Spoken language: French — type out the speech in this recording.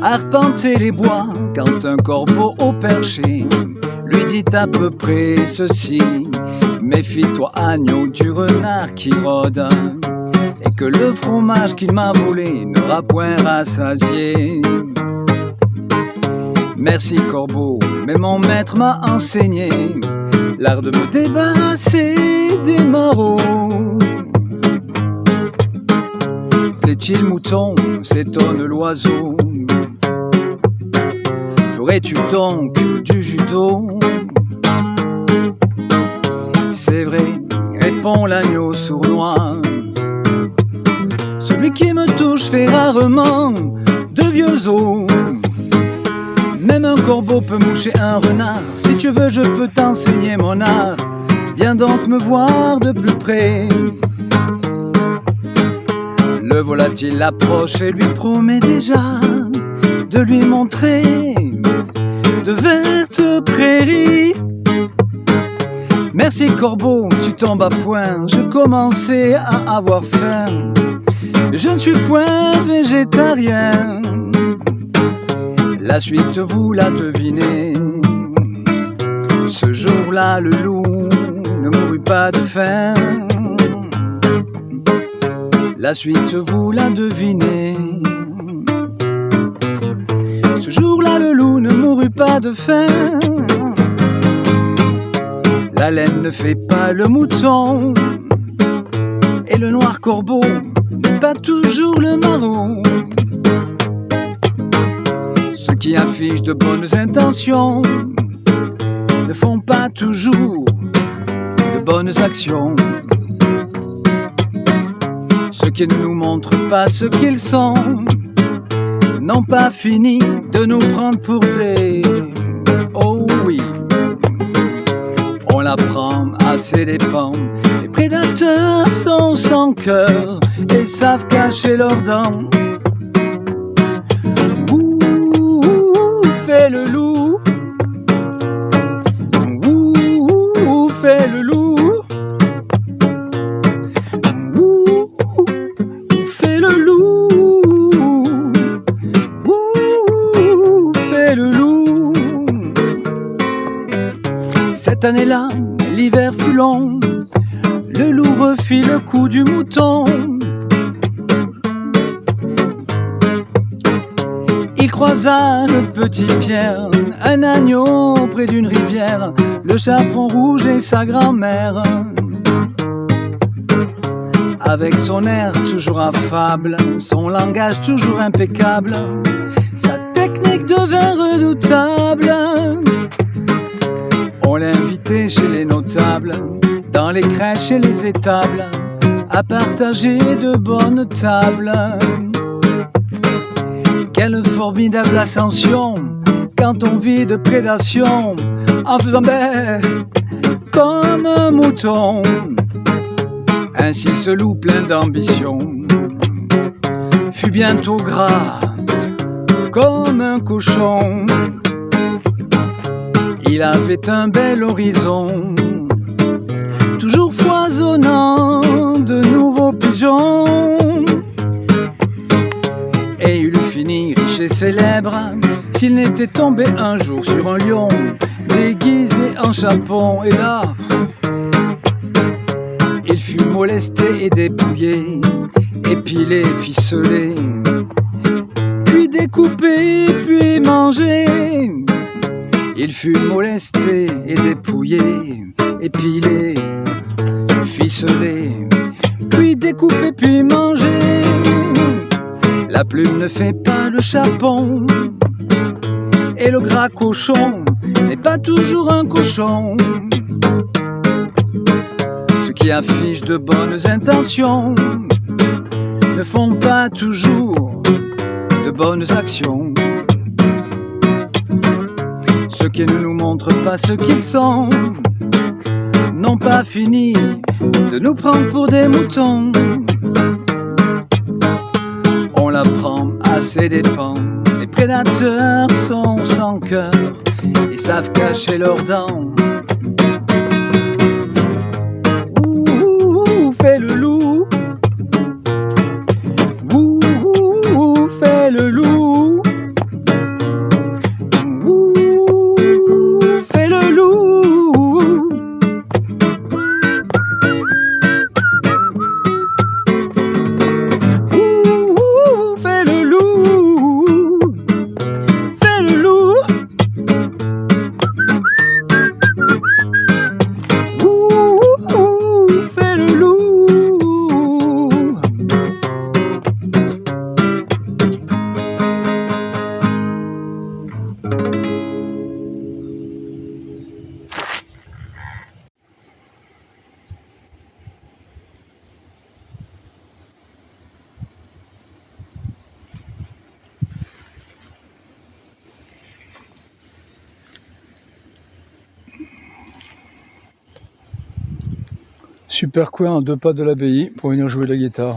arpenter les bois quand un corbeau au perché lui dit à peu près ceci: méfie-toi, agneau, du renard qui rôde, et que le fromage qu'il m'a volé n'aura point rassasié. Merci corbeau, mais mon maître m'a enseigné l'art de me débarrasser des marauds. Plaît-il mouton, s'étonne l'oiseau, ferais-tu donc du judo? C'est vrai, répond l'agneau sournois, celui qui me touche fait rarement de vieux os. Même un corbeau peut moucher un renard, si tu veux je peux t'enseigner mon art, viens donc me voir de plus près. Le volatile approche et lui promet déjà de lui montrer de vertes prairies. Merci corbeau, tu tombes à point, je commençais à avoir faim, je ne suis point végétarien. La suite vous la devinez, ce jour-là le loup ne mourut pas de faim. La suite vous la devinez, ce jour-là le loup ne mourut pas de faim. La laine ne fait pas le mouton, et le noir corbeau n'est pas toujours le maraud. Ceux qui affichent de bonnes intentions ne font pas toujours de bonnes actions. Ceux qui ne nous montrent pas ce qu'ils sont n'ont pas fini de nous prendre pour des... Oh oui, on l'apprend à ses dépens. Les prédateurs sont sans cœur et savent cacher leurs dents. Ouh, fait le loup. Ouh, fait le loup. Ouh, fait le loup. Ouh, fait le loup. Cette année-là, l'hiver fut long, le loup refit le coup du mouton. Il croisa le petit Pierre, un agneau près d'une rivière, le chaperon rouge et sa grand-mère. Avec son air toujours affable, son langage toujours impeccable, sa technique devint redoutable. On l'invitait chez les notables, dans les crèches et les étables, à partager de bonnes tables. Quelle formidable ascension quand on vit de prédation, en faisant bête comme un mouton. Ainsi ce loup plein d'ambition fut bientôt gras comme un cochon. Il avait un bel horizon, toujours foisonnant de nouveaux pigeons. Et il eût fini riche et célèbre s'il n'était tombé un jour sur un lion déguisé en chapon. Et là, il fut molesté et dépouillé, épilé, ficelé, puis découpé, puis mangé. Il fut molesté et dépouillé, épilé, ficelé, puis découpé, puis mangé. La plume ne fait pas le chapon, et le gras cochon n'est pas toujours un cochon. Ceux qui affichent de bonnes intentions ne font pas toujours de bonnes actions. Ceux qui ne nous montrent pas ce qu'ils sont n'ont pas fini de nous prendre pour des moutons. On l'apprend à ses dépens, les prédateurs sont sans cœur et savent cacher leurs dents. Ouh, fait le loup. Ouh, fait le loup. super coin à 2 pas de l'abbaye pour venir jouer la guitare.